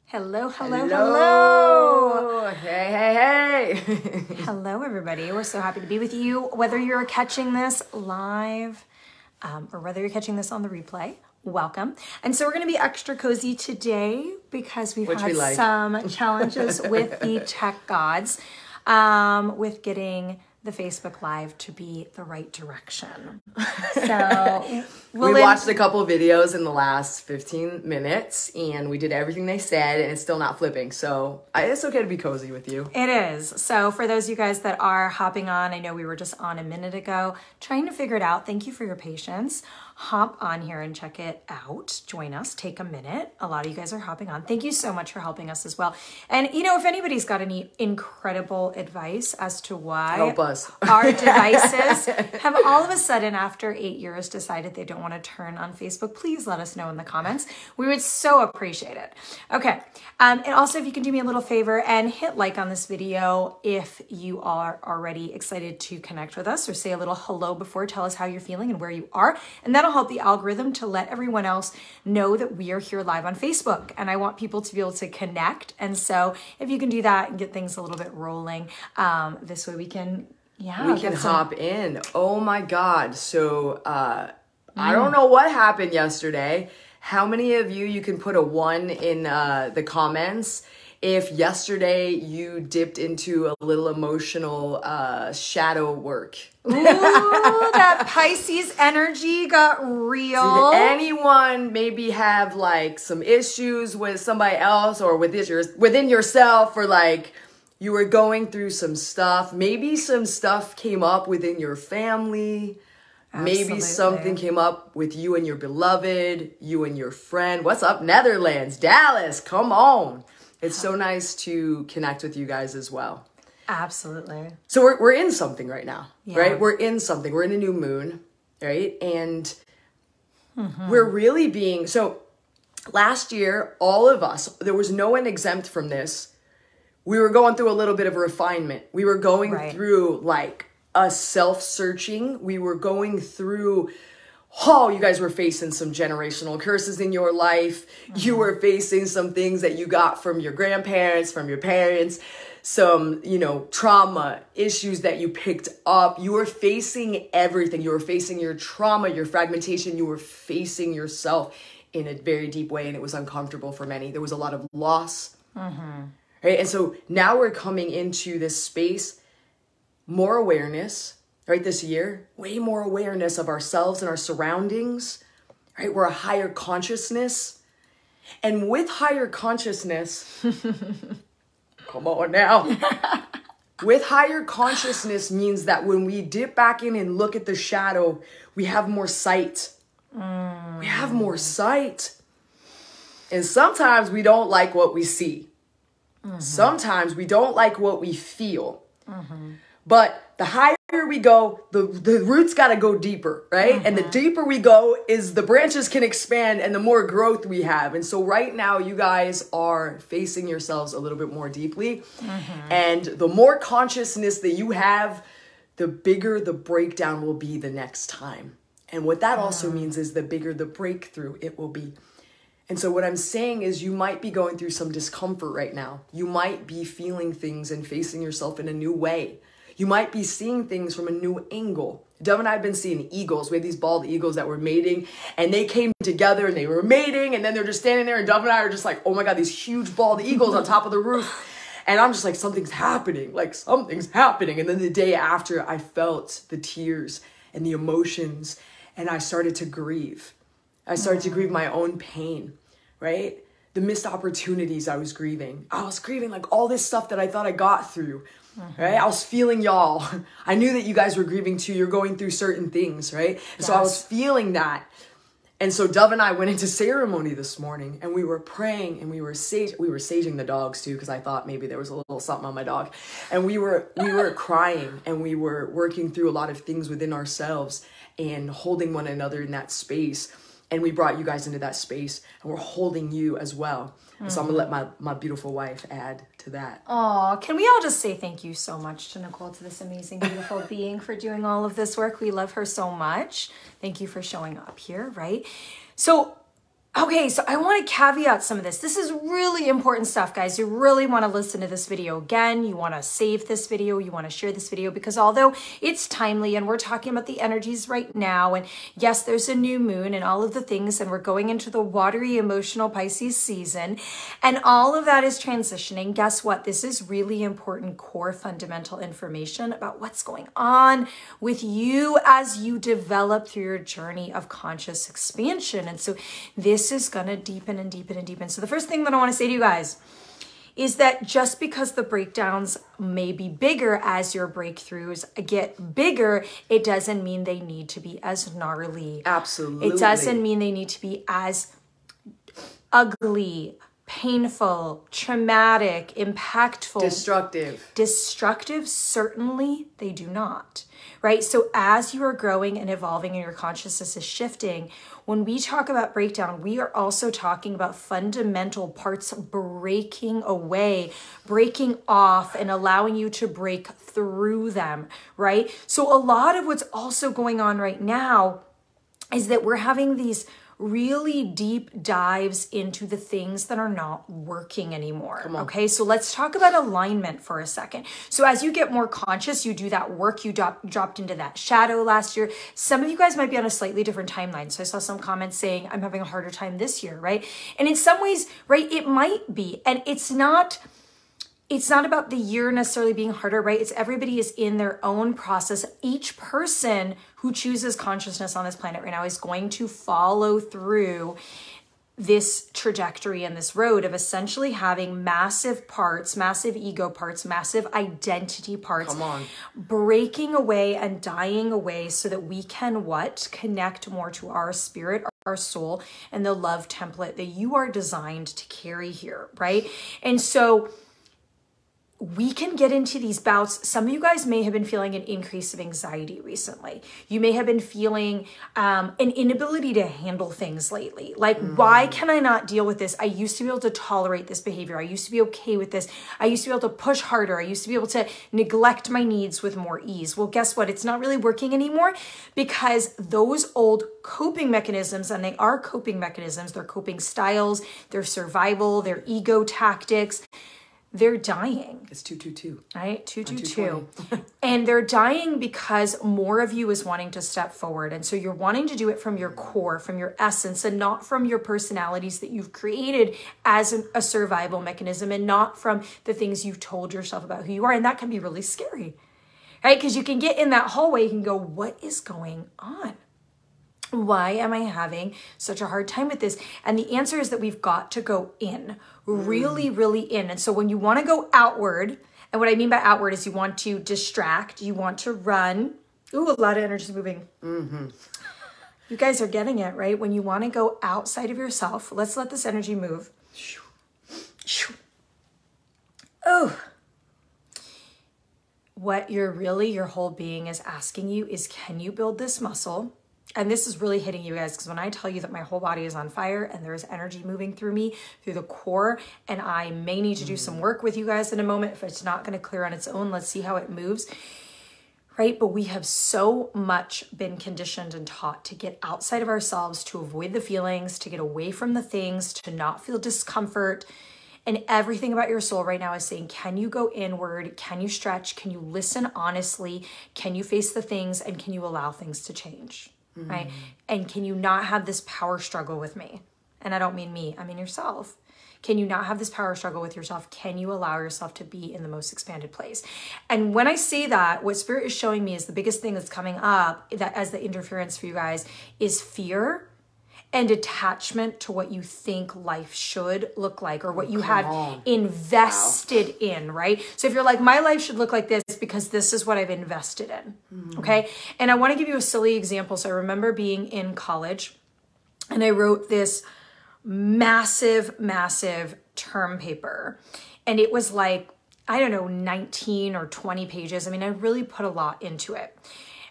Hello, hello, hello. Hey. Hello, everybody. We're so happy to be with you. Whether you're catching this live or whether you're catching this on the replay, welcome. And so we're going to be extra cozy today because we've had some challenges with the tech gods with getting the Facebook Live to be the right direction. So we watched a couple of videos in the last 15 minutes and we did everything they said and it's still not flipping. So it's okay to be cozy with you. It is. So for those of you guys that are hopping on, I know we were just on a minute ago trying to figure it out. Thank you for your patience. Hop on here and check it out. Join us. Take a minute. A lot of you guys are hopping on. Thank you so much for helping us as well. And you know, if anybody's got any incredible advice as to why help us. Our devices have all of a sudden after 8 years decided they don't want to turn on Facebook, please let us know in the comments. We would so appreciate it. Okay. And also if you can do me a little favor and hit like on this video if you are already excited to connect with us, or say a little hello before, tell us how you're feeling and where you are. And that'll help the algorithm to let everyone else know that we are here live on Facebook. And I want people to be able to connect. And so if you can do that and get things a little bit rolling, this way we can hop in. Oh my God. So I don't know what happened yesterday. How many of you can put a 1 in the comments if yesterday you dipped into a little emotional shadow work? Ooh, that Pisces energy got real. Did anyone maybe have like some issues with somebody else or within yourself, or like you were going through some stuff? Maybe some stuff came up within your family. Absolutely. Maybe something came up with you and your beloved, you and your friend. What's up, Netherlands, Dallas? Come on. It's so nice to connect with you guys as well. Absolutely. So we're in something right now, right? We're in something. We're in a new moon, right? And we're really being, so last year, all of us, there was no one exempt from this. We were going through a little bit of refinement. We were going through like a self-searching. We were going through, you guys were facing some generational curses in your life. You were facing some things that you got from your grandparents, from your parents, some, trauma issues that you picked up. You were facing everything. You were facing your trauma, your fragmentation. You were facing yourself in a very deep way, and it was uncomfortable for many. There was a lot of loss. Right? And so now we're coming into this space, more awareness, right? This year, way more awareness of ourselves and our surroundings, right? We're a higher consciousness. And with higher consciousness, come on now. With higher consciousness means that when we dip back in and look at the shadow, we have more sight. We have more sight. And sometimes we don't like what we see. Sometimes we don't like what we feel. But the higher we go, the roots got to go deeper, right? And the deeper we go is the branches can expand and the more growth we have. And so right now you guys are facing yourselves a little bit more deeply. And the more consciousness that you have, the bigger the breakdown will be the next time. And what that also means is the bigger the breakthrough it will be. And so what I'm saying is you might be going through some discomfort right now. You might be feeling things and facing yourself in a new way. You might be seeing things from a new angle. Dove and I have been seeing eagles. We had these bald eagles that were mating, and they came together and they were mating, and then they're just standing there, and Dove and I are just like, oh my God, these huge bald eagles on top of the roof. And I'm just like, something's happening. And then the day after, I felt the tears and the emotions, and I started to grieve. I started to grieve my own pain, right? The missed opportunities I was grieving. I was grieving like all this stuff that I thought I got through, right? I was feeling y'all. I knew that you guys were grieving too. You're going through certain things, right? So I was feeling that. And so Dove and I went into ceremony this morning, and we were praying, and we were saging the dogs too, because I thought maybe there was a little something on my dog. And we were crying, and we were working through a lot of things within ourselves and holding one another in that space. And we brought you guys into that space, and we're holding you as well. So I'm gonna let my beautiful wife add to that. Oh, can we all just say thank you so much to Nicole, to this amazing, beautiful being, for doing all of this work. We love her so much. Thank you for showing up here, right? So Okay, so I want to caveat some of this. This is really important stuff, guys. You really want to listen to this video again. You want to save this video. You want to share this video because although it's timely and we're talking about the energies right now, and yes, there's a new moon and all of the things, and we're going into the watery, emotional Pisces season, and all of that is transitioning. Guess what? This is really important core fundamental information about what's going on with you as you develop through your journey of conscious expansion. And so this is going to deepen and deepen and deepen. So the first thing that I want to say to you guys is that just because the breakdowns may be bigger as your breakthroughs get bigger, it doesn't mean they need to be as gnarly. Absolutely. It doesn't mean they need to be as ugly, painful, traumatic, impactful. Destructive, certainly they do not, right? So as you are growing and evolving and your consciousness is shifting, when we talk about breakdown, we are also talking about fundamental parts breaking away, breaking off, and allowing you to break through them, right? So a lot of what's also going on right now is that we're having these really deep dives into the things that are not working anymore. Okay, so let's talk about alignment for a second. So as you get more conscious, you do that work, you dropped into that shadow last year. Some of you guys might be on a slightly different timeline. So I saw some comments saying, I'm having a harder time this year, right? And in some ways, right, it might be. And it's not about the year necessarily being harder, right? It's everybody is in their own process. Each person who chooses consciousness on this planet right now is going to follow through this trajectory and this road of essentially having massive parts, massive ego parts, massive identity parts, breaking away and dying away so that we can what? Connect more to our spirit, our soul, and the love template that you are designed to carry here, right? And so we can get into these bouts. Some of you guys may have been feeling an increase of anxiety recently. You may have been feeling an inability to handle things lately. Like, why can I not deal with this? I used to be able to tolerate this behavior. I used to be okay with this. I used to be able to push harder. I used to be able to neglect my needs with more ease. Well, guess what? It's not really working anymore because those old coping mechanisms, and they are coping mechanisms, they're coping styles, they're survival, they're ego tactics, they're dying. It's 222. Right? 222. And they're dying because more of you is wanting to step forward. And so you're wanting to do it from your core, from your essence, and not from your personalities that you've created as a survival mechanism, and not from the things you've told yourself about who you are. And that can be really scary, right? Because you can get in that hallway, you can go, what is going on? Why am I having such a hard time with this? And the answer is that we've got to go in, really, really in. And so when you want to go outward, and what I mean by outward is you want to distract, you want to run. Ooh, a lot of energy is moving. You guys are getting it, right? When you want to go outside of yourself, let's let this energy move. Oh. What your whole being is asking you is, can you build this muscle? And this is really hitting you guys, because when I tell you that my whole body is on fire and there is energy moving through me, through the core, and I may need to do some work with you guys in a moment. If it's not going to clear on its own, let's see how it moves, right? But we have so much been conditioned and taught to get outside of ourselves, to avoid the feelings, to get away from the things, to not feel discomfort. And everything about your soul right now is saying, can you go inward? Can you stretch? Can you listen honestly? Can you face the things? And can you allow things to change? Right? And can you not have this power struggle with me? And I don't mean me, I mean yourself. Can you not have this power struggle with yourself? Can you allow yourself to be in the most expanded place? And when I say that, what Spirit is showing me is the biggest thing that's coming up, that as the interference for you guys, is fear and attachment to what you think life should look like, or what you have invested in, right? So if you're like, my life should look like this because this is what I've invested in, okay? And I want to give you a silly example. So I remember being in college and I wrote this massive term paper, and it was like, I don't know, 19 or 20 pages. I mean, I really put a lot into it.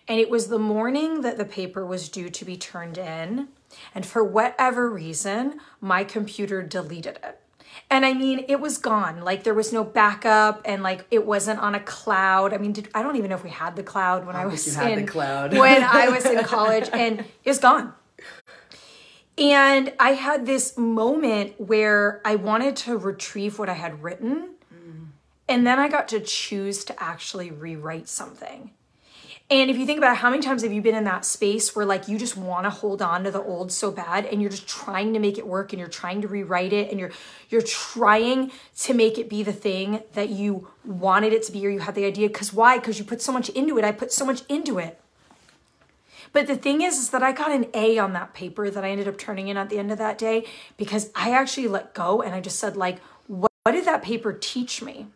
And it was the morning that the paper was due to be turned in. And for whatever reason, my computer deleted it. And I mean, it was gone. Like, there was no backup, and like, it wasn't on a cloud. I mean, I don't even know if we had the cloud when I was in college, and it was gone. And I had this moment where I wanted to retrieve what I had written. And then I got to choose to actually rewrite something. And if you think about it, how many times have you been in that space where like you just want to hold on to the old so bad and you're just trying to make it work and you're trying to rewrite it and you're trying to make it be the thing that you wanted it to be or you had the idea. Because why? Because you put so much into it. I put so much into it. But the thing is that I got an A on that paper that I ended up turning in at the end of that day because I actually let go and I just said like, what did that paper teach me?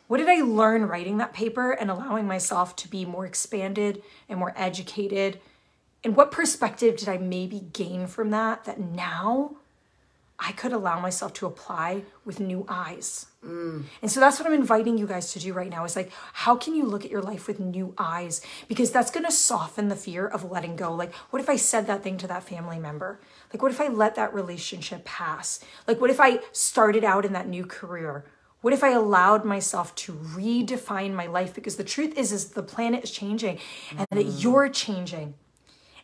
What did I learn writing that paper and allowing myself to be more expanded and more educated? And what perspective did I maybe gain from that now I could allow myself to apply with new eyes? And so that's what I'm inviting you guys to do right now is like, how can you look at your life with new eyes? Because that's going to soften the fear of letting go. Like, what if I said that thing to that family member? Like, what if I let that relationship pass? Like, what if I started out in that new career? What if I allowed myself to redefine my life? Because the truth is the planet is changing and that you're changing.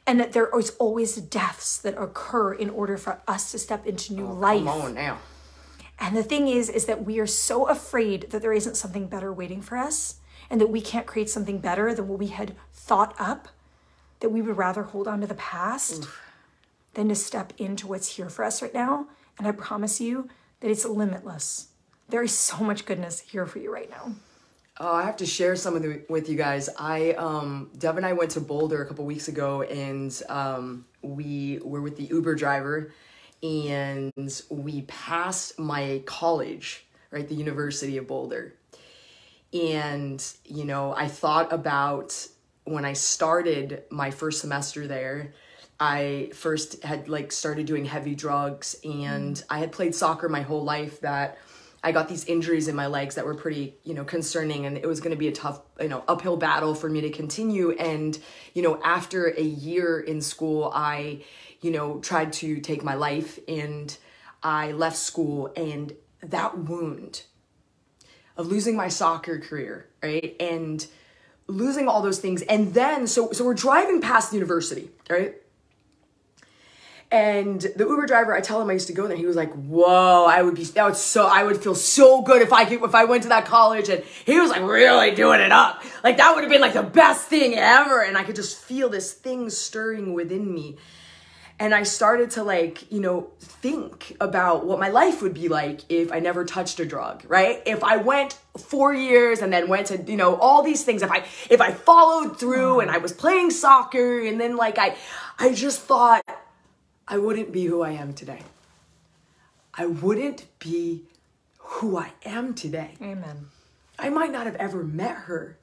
And that there is always deaths that occur in order for us to step into new life. Come on now. And the thing is that we are so afraid that there isn't something better waiting for us and that we can't create something better than what we had thought up, that we would rather hold on to the past than to step into what's here for us right now. And I promise you that it's limitless. There is so much goodness here for you right now. Oh, I have to share some of it with you guys. Deb and I went to Boulder a couple weeks ago and we were with the Uber driver and we passed my college, right? The University of Boulder. And, you know, I thought about when I started my first semester there, I first had like started doing heavy drugs and I had played soccer my whole life that I got these injuries in my legs that were pretty, you know, concerning and it was going to be a tough, you know, uphill battle for me to continue. And, you know, after a year in school, I, you know, tried to take my life and I left school and that wound of losing my soccer career, right? And losing all those things. And then, so we're driving past the university, right? And the Uber driver, I tell him I used to go there. He was like, "Whoa, I would feel so good if I went to that college." And he was like really doing it up. Like that would have been like the best thing ever. And I could just feel this thing stirring within me. And I started to like, you know, think about what my life would be like if I never touched a drug, right? If I went 4 years and then went to, you know, all these things, if I followed through and I was playing soccer and then like I just thought I wouldn't be who I am today. I wouldn't be who I am today. Amen. I might not have ever met her.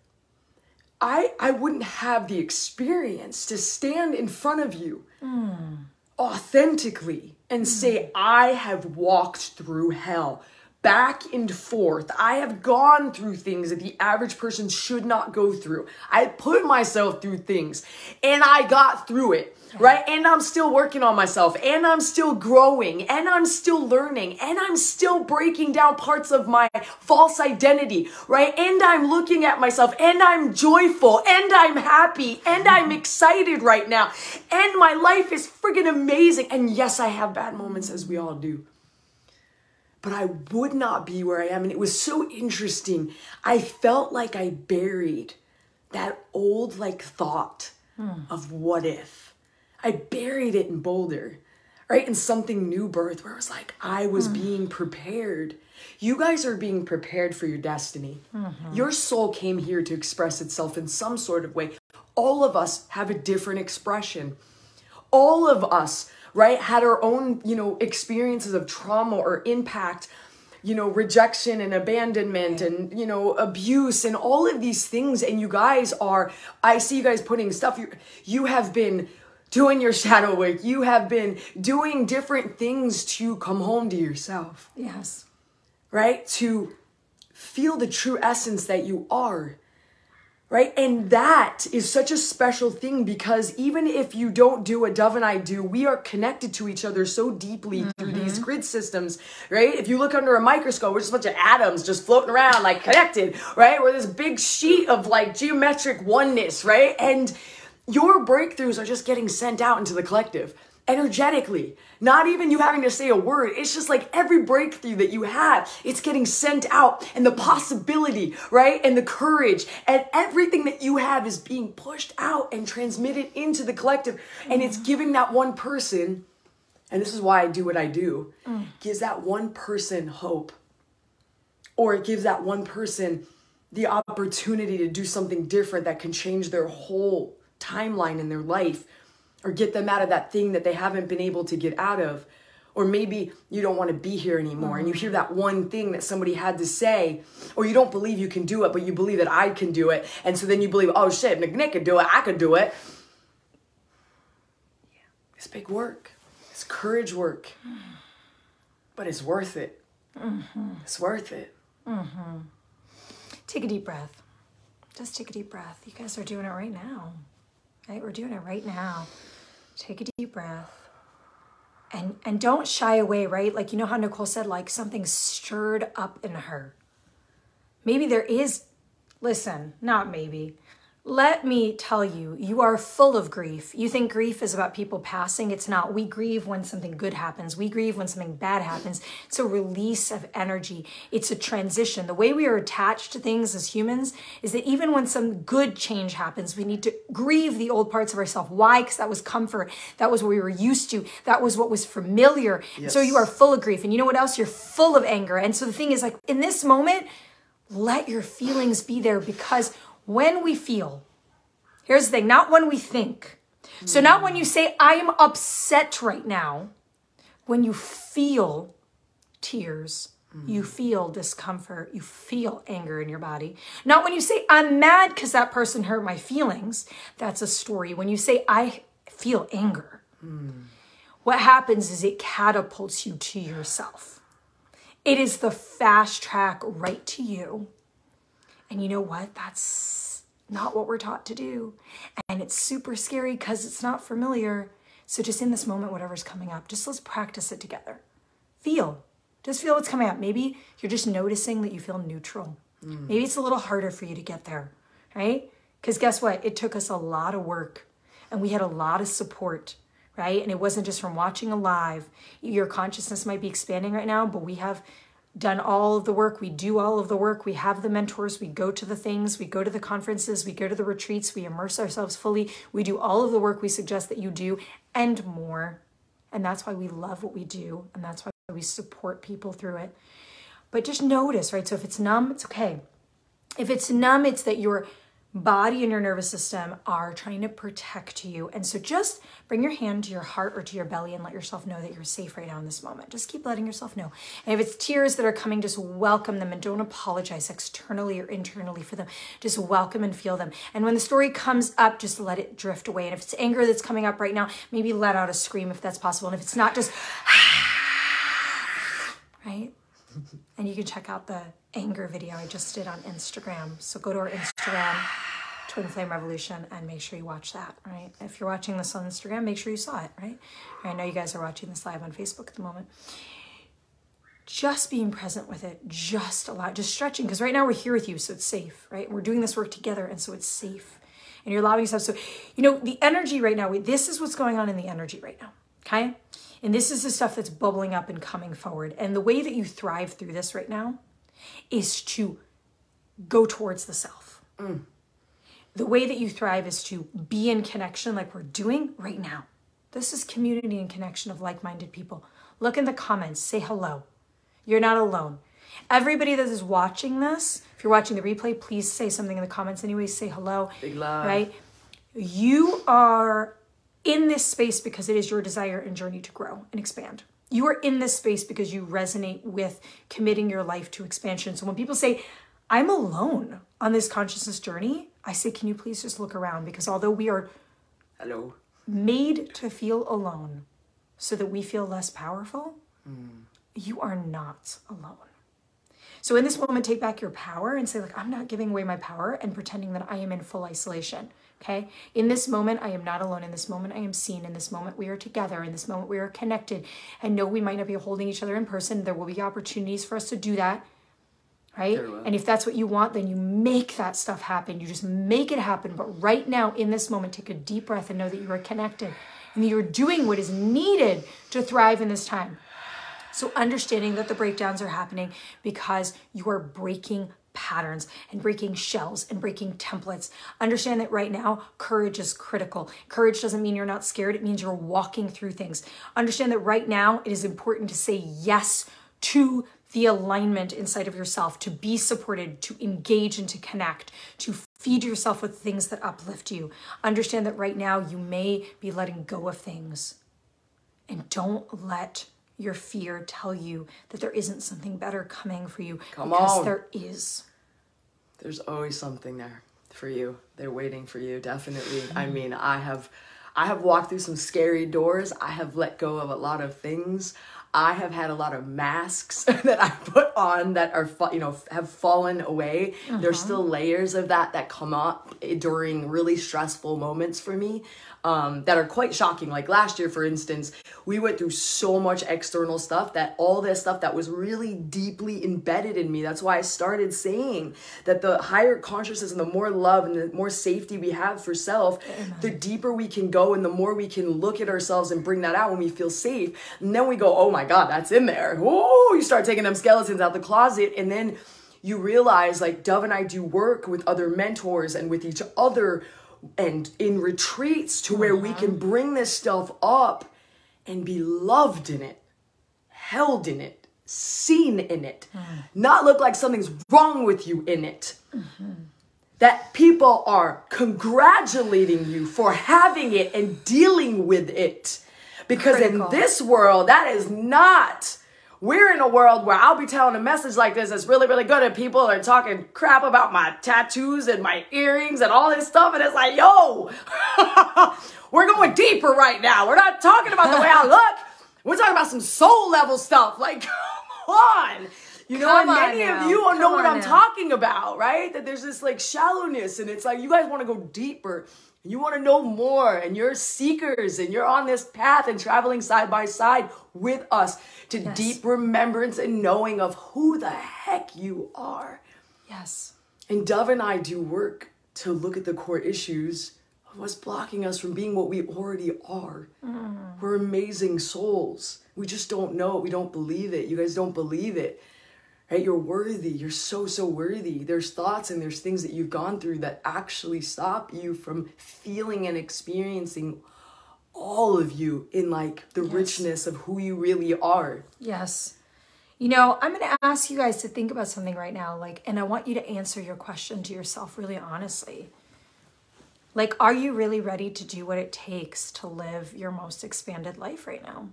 I wouldn't have the experience to stand in front of you authentically and say, I have walked through hell. Back and forth. I have gone through things that the average person should not go through. I put myself through things and I got through it, right? And I'm still working on myself and I'm still growing and I'm still learning and I'm still breaking down parts of my false identity, right? And I'm looking at myself and I'm joyful and I'm happy and I'm excited right now. And my life is friggin' amazing. And yes, I have bad moments as we all do. But I would not be where I am. And it was so interesting. I felt like I buried that old like thought of what if. I buried it in Boulder, right? And something new birth where it was like, I was being prepared. You guys are being prepared for your destiny. Your soul came here to express itself in some sort of way. All of us have a different expression. All of us, right, had our own, you know, experiences of trauma or impact, you know, rejection and abandonment and, you know, abuse and all of these things. And you guys are, I see you guys putting stuff, you have been doing your shadow work. You have been doing different things to come home to yourself. Yes. Right? To feel the true essence that you are. Right? And that is such a special thing because even if you don't do what Dove and I do, we are connected to each other so deeply through these grid systems, right? If you look under a microscope, we're just a bunch of atoms just floating around like connected, right? We're this big sheet of like geometric oneness, right? And your breakthroughs are just getting sent out into the collective. energetically. Not even you having to say a word. It's just like every breakthrough that you have, it's getting sent out, and the possibility, right? And the courage and everything that you have is being pushed out and transmitted into the collective. And it's giving that one person, and this is why I do what I do, gives that one person hope. Or it gives that one person the opportunity to do something different that can change their whole timeline in their life, or get them out of that thing that they haven't been able to get out of. Or maybe you don't want to be here anymore, and you hear that one thing that somebody had to say, or you don't believe you can do it, but you believe that I can do it. And so then you believe, oh shit, Nick could do it, I could do it. It's big work. It's courage work. But it's worth it. It's worth it. Take a deep breath. Just take a deep breath. You guys are doing it right now. Right? We're doing it right now. Take a deep breath. And don't shy away, right? Like, you know how Nicole said, like, something stirred up in her. Maybe there is, listen, not maybe. Let me tell you, you are full of grief. You think grief is about people passing. It's not. We grieve when something good happens. We grieve when something bad happens. It's a release of energy. It's a transition. The way we are attached to things as humans is that even when some good change happens, we need to grieve the old parts of ourselves. Why? Because that was comfort. That was what we were used to. That was what was familiar. Yes. So you are full of grief. And you know what else? You're full of anger. And so the thing is, like, in this moment, let your feelings be there, because when we feel, here's the thing, not when we think. So not when you say, I am upset right now. When you feel tears, you feel discomfort, you feel anger in your body. Not when you say, I'm mad because that person hurt my feelings. That's a story. When you say, I feel anger, what happens is it catapults you to yourself. It is the fast track right to you. And you know what? That's not what we're taught to do. And it's super scary because it's not familiar. So just in this moment, whatever's coming up, just let's practice it together. Feel. Just feel what's coming up. Maybe you're just noticing that you feel neutral. Maybe it's a little harder for you to get there, right? Because guess what? It took us a lot of work, and we had a lot of support, right? And it wasn't just from watching a live. Your consciousness might be expanding right now, but we have done all of the work. We do all of the work. We have the mentors. We go to the things. We go to the conferences. We go to the retreats. We immerse ourselves fully. We do all of the work we suggest that you do and more. And that's why we love what we do. And that's why we support people through it. But just notice, right? So if it's numb, it's okay. If it's numb, it's that your body and your nervous system are trying to protect you. And so just bring your hand to your heart or to your belly and let yourself know that you're safe right now in this moment. Just keep letting yourself know. And if it's tears that are coming, just welcome them and don't apologize externally or internally for them. Just welcome and feel them. And when the story comes up, just let it drift away. And if it's anger that's coming up right now, maybe let out a scream if that's possible. And if it's not, just right? And you can check out the anger video I just did on Instagram. So go to our Instagram, Twin Flame Revolution, and make sure you watch that, right? If you're watching this on Instagram, make sure you saw it, right? I know you guys are watching this live on Facebook at the moment. Just being present with it, just stretching, because right now we're here with you, so it's safe, right? We're doing this work together, and so it's safe. And you're allowing yourself. So, you know, the energy right now, this is what's going on in the energy right now, okay? And this is the stuff that's bubbling up and coming forward. And the way that you thrive through this right now is to go towards the self. The way that you thrive is to be in connection like we're doing right now. This is community and connection of like-minded people. Look in the comments, say hello. You're not alone. Everybody that is watching this, if you're watching the replay, please say something in the comments anyway, say hello. Big love. Right? You are in this space because it is your desire and journey to grow and expand. You are in this space because you resonate with committing your life to expansion. So when people say, I'm alone on this consciousness journey, I say, can you please just look around? Because although we are made to feel alone so that we feel less powerful, you are not alone. So in this moment, take back your power and say, like, I'm not giving away my power and pretending that I am in full isolation. Okay. In this moment, I am not alone. In this moment, I am seen. In this moment, we are together. In this moment, we are connected. And no, we might not be holding each other in person. There will be opportunities for us to do that. Right. And if that's what you want, then you make that stuff happen. You just make it happen. But right now, in this moment, take a deep breath and know that you are connected. and that you're doing what is needed to thrive in this time. So understanding that the breakdowns are happening because you are breaking patterns and breaking shells and breaking templates. Understand that right now, courage is critical. Courage doesn't mean you're not scared. It means you're walking through things. Understand that right now, it is important to say yes to the alignment inside of yourself, to be supported, to engage and to connect, to feed yourself with things that uplift you. Understand that right now, you may be letting go of things. And don't let your fear tell you that there isn't something better coming for you. Because there is. There's always something there for you. They're waiting for you, definitely. I mean, I have walked through some scary doors. I have let go of a lot of things. I have had a lot of masks that I put on that are, have fallen away. There's still layers of that come up during really stressful moments for me. That are quite shocking. Like last year, for instance, we went through so much external stuff that all this stuff that was really deeply embedded in me. That's why I started saying that the higher consciousness and the more love and the more safety we have for self, the deeper we can go and the more we can look at ourselves and bring that out when we feel safe. And then we go, oh my God, that's in there. Oh, you start taking them skeletons out the closet, and then you realize, like, Dove and I do work with other mentors and with each other and in retreats to where we can bring this stuff up and be loved in it, held in it, seen in it, not look like something's wrong with you in it. That people are congratulating you for having it and dealing with it. Because in this world, that is not... We're in a world where I'll be telling a message like this that's really, really good, and people are talking crap about my tattoos and my earrings and all this stuff, and it's like, yo, we're going deeper right now. We're not talking about the way I look. We're talking about some soul level stuff. Like, come on. You know, and many of you know what I'm talking about, right? That there's this like shallowness, and it's like you guys want to go deeper. You want to know more, and you're seekers, and you're on this path and traveling side by side with us to deep remembrance and knowing of who the heck you are. Yes. And Dove and I do work to look at the core issues of what's blocking us from being what we already are. We're amazing souls. We just don't know it. We don't believe it. You guys don't believe it. Right? You're worthy. You're so, so worthy. There's thoughts and there's things that you've gone through that actually stop you from feeling and experiencing all of you in like the richness of who you really are. Yes. You know, I'm going to ask you guys to think about something right now, like, and I want you to answer your question to yourself really honestly. Like, are you really ready to do what it takes to live your most expanded life right now?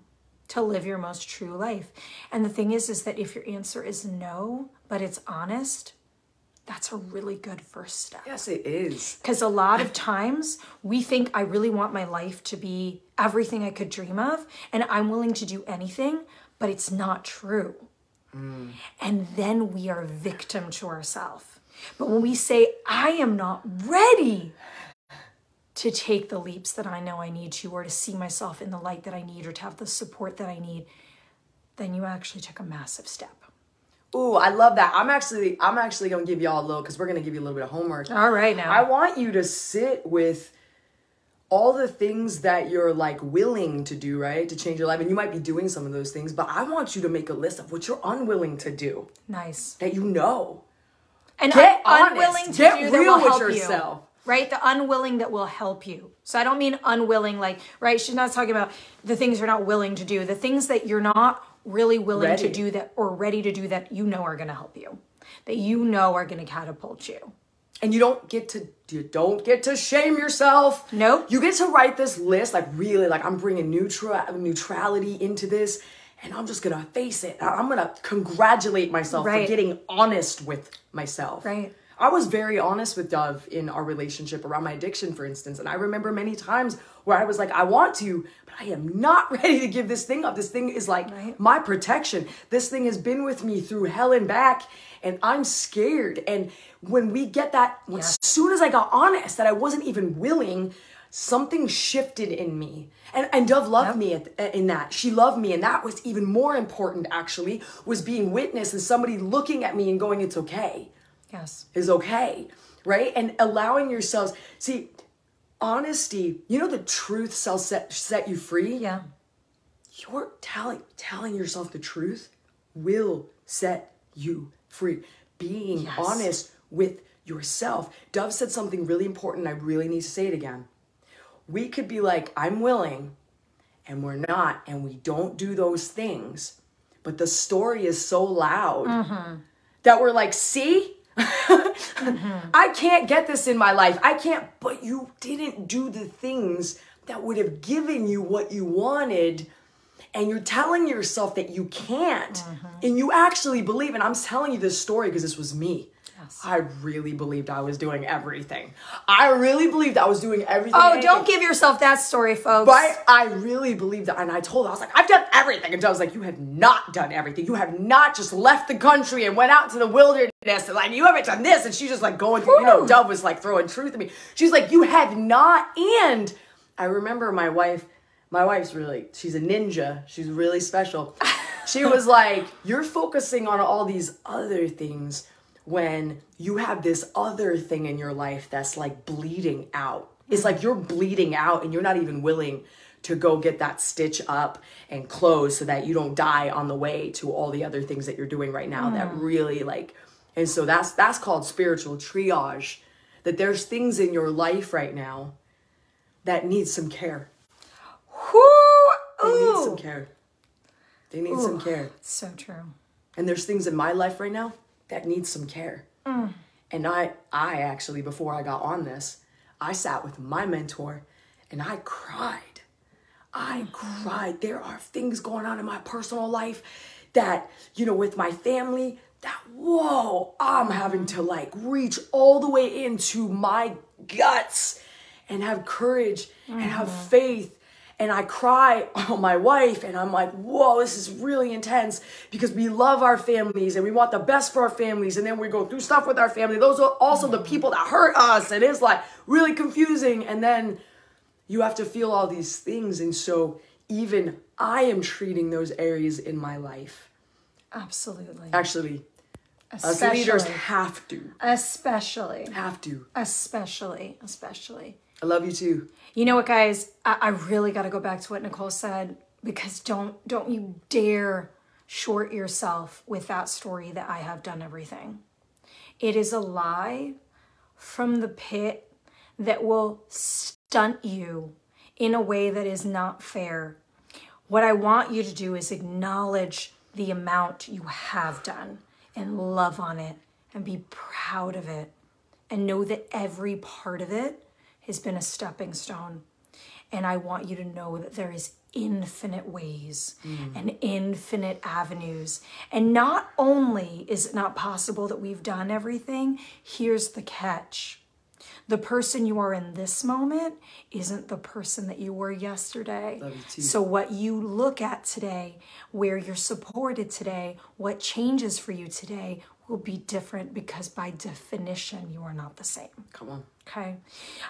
To live your most true life? And the thing is that if your answer is no, but it's honest, that's a really good first step. Yes, it is. Because a lot of times we think, I really want my life to be everything I could dream of, and I'm willing to do anything, but it's not true. And then we are victim to ourselves. But when we say, I am not ready to take the leaps that I know I need to, or to see myself in the light that I need, or to have the support that I need, then you actually took a massive step. Ooh, I love that. I'm actually going to give y'all a little, because we're going to give you a little bit of homework. All right, now. I want you to sit with all the things that you're like willing to do, right? To change your life. And you might be doing some of those things, but I want you to make a list of what you're unwilling to do. Nice. That you know. And get unwilling honest. to Get do that real will with help yourself. you. Right? The unwilling that will help you. So I don't mean unwilling, like, right? She's not talking about the things you're not willing to do. The things that you're not really willing to do that, or ready to do, that you know are going to help you. That you know are going to catapult you. And you don't get to shame yourself. Nope. You get to write this list, like really, like I'm bringing neutrality into this, and I'm just going to face it. I'm going to congratulate myself for getting honest with myself. Right. I was very honest with Dove in our relationship around my addiction, for instance. And I remember many times where I was like, I want to, but I am not ready to give this thing up. This thing is like my protection. This thing has been with me through hell and back, and I'm scared. And when we get that, as soon as I got honest that I wasn't even willing, something shifted in me. And Dove loved me in that. She loved me. And that was even more important, actually, was being witnessed and somebody looking at me and going, it's okay. Yes. Is okay, right? And allowing yourselves, see, honesty, you know, the truth shall set you free. Yeah. You're telling yourself the truth will set you free. Being honest with yourself. Dove said something really important. I really need to say it again. We could be like, I'm willing, and we're not, and we don't do those things. But the story is so loud that we're like, see? I can't get this in my life. I can't, but you didn't do the things that would have given you what you wanted. And you're telling yourself that you can't. And you actually believe, and I'm telling you this story because this was me. Yes. I really believed I was doing everything. I really believed I was doing everything. Oh, don't give yourself that story, folks. But I really believed that. And I told her, I was like, I've done everything. And I was like, you have not done everything. You have not just left the country and went out to the wilderness. And like, you haven't done this. And she's just like going through, you know, Dove was like throwing truth at me. She's like, you have not. And I remember my wife's really, she's a ninja. She's really special. She was like, you're focusing on all these other things when you have this other thing in your life that's like bleeding out. It's like you're bleeding out and you're not even willing to go get that stitch up and close so that you don't die on the way to all the other things that you're doing right now that really like, and so that's called spiritual triage, that there's things in your life right now that need some care. They need some care. They need some care. So true. And there's things in my life right now that need some care. And I actually, before I got on this, I sat with my mentor and I cried. I cried. There are things going on in my personal life that, you know, with my family, that, whoa, I'm having to like reach all the way into my guts and have courage and have faith. And I cry on my wife and I'm like, whoa, this is really intense because we love our families and we want the best for our families. And then we go through stuff with our family. Those are also the people that hurt us. And it's like really confusing. And then you have to feel all these things. And so even I am treating those areas in my life. Absolutely. Actually, us leaders have to. Especially. Have to. Especially. I love you too. You know what, guys? I really got to go back to what Nicole said, because don't you dare short yourself with that story that I have done everything. It is a lie from the pit that will stunt you in a way that is not fair. What I want you to do is acknowledge the amount you have done and love on it and be proud of it and know that every part of it has been a stepping stone. And I want you to know that there is infinite ways and infinite avenues. And not only is it not possible that we've done everything, here's the catch. The person you are in this moment isn't the person that you were yesterday. Love you too. So what you look at today, where you're supported today, what changes for you today will be different, because by definition, you are not the same. Come on. Okay.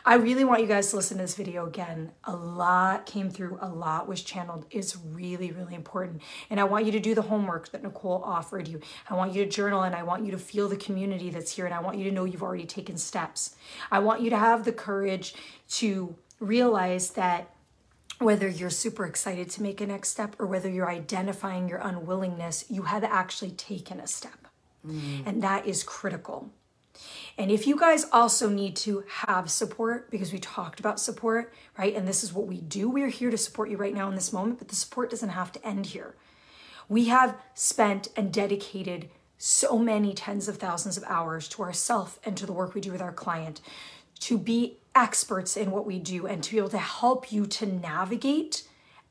I really want you guys to listen to this video again. A lot came through, a lot was channeled. It's really, really important. And I want you to do the homework that Nicole offered you. I want you to journal, and I want you to feel the community that's here. And I want you to know you've already taken steps. I want you to have the courage to realize that whether you're super excited to make a next step or whether you're identifying your unwillingness, you had actually taken a step. And that is critical. And if you guys also need to have support, because we talked about support, right? And this is what we do. We're here to support you right now in this moment, but the support doesn't have to end here. We have spent and dedicated so many tens of thousands of hours to ourselves and to the work we do with our client to be experts in what we do and to be able to help you to navigate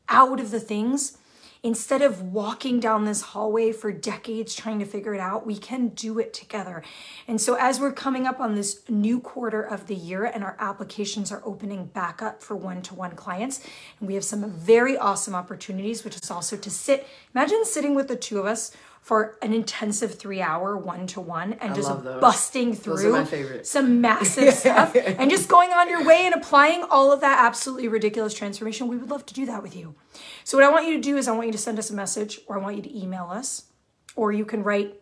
out of the things. Instead of walking down this hallway for decades trying to figure it out, we can do it together. And so as we're coming up on this new quarter of the year and our applications are opening back up for one-to-one clients, and we have some very awesome opportunities, which is also to imagine sitting with the two of us for an intensive 3-hour one-to-one and just busting through some massive stuff and just going on your way and applying all of that absolutely ridiculous transformation. We would love to do that with you. So what I want you to do is I want you to send us a message, or I want you to email us, or you can write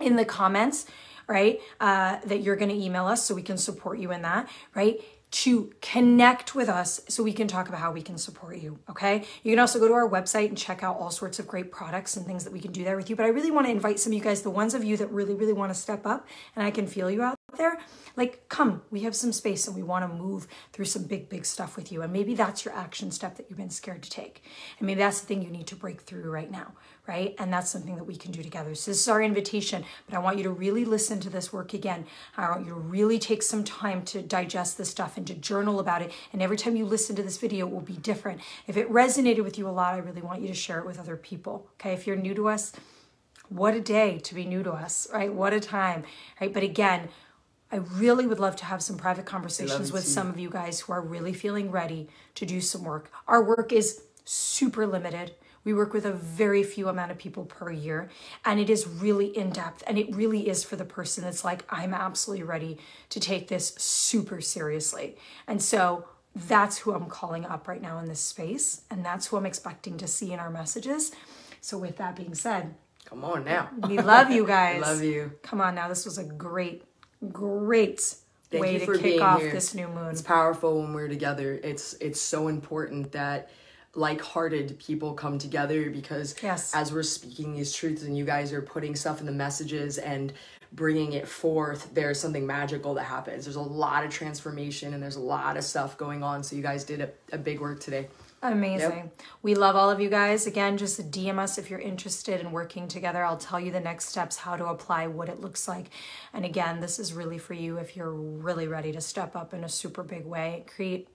in the comments, right, that you're going to email us so we can support you in that, right? to connect with us so we can talk about how we can support you, okay? You can also go to our website and check out all sorts of great products and things that we can do there with you. But I really want to invite some of you guys, the ones of you that really, really want to step up, and I can feel you out there, like, come, we have some space and we want to move through some big, big stuff with you. And maybe that's your action step that you've been scared to take. And maybe that's the thing you need to break through right now, right? And that's something that we can do together. So this is our invitation, but I want you to really listen to this work again. I want you to really take some time to digest this stuff and to journal about it. And every time you listen to this video, it will be different. If it resonated with you a lot, I really want you to share it with other people, okay? If you're new to us, what a day to be new to us, right? What a time, right? But again, I really would love to have some private conversations with some of you guys who are really feeling ready to do some work. Our work is super limited. We work with a very few amount of people per year, and it is really in depth, and it really is for the person that's like, I'm absolutely ready to take this super seriously. And so that's who I'm calling up right now in this space, and that's who I'm expecting to see in our messages. So with that being said, come on now. We love you guys. Love you. Come on now. This was a great way to kick off this new moon. It's powerful when we're together. It's so important that like-hearted people come together, because as we're speaking these truths and you guys are putting stuff in the messages and bringing it forth, there's something magical that happens. There's a lot of transformation and there's a lot of stuff going on. So you guys did a big work today. Amazing. Yep. We love all of you guys. Again, just DM us if you're interested in working together. I'll tell you the next steps, how to apply, what it looks like. And again, this is really for you if you're really ready to step up in a super big way, create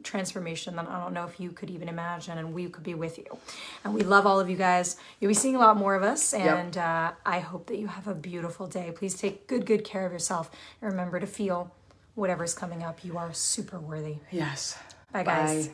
transformation that I don't know if you could even imagine, and we could be with you. And we love all of you guys. You'll be seeing a lot more of us, and I hope that you have a beautiful day. Please take good care of yourself, and remember to feel whatever's coming up. You are super worthy. Yes. Bye, guys. Bye.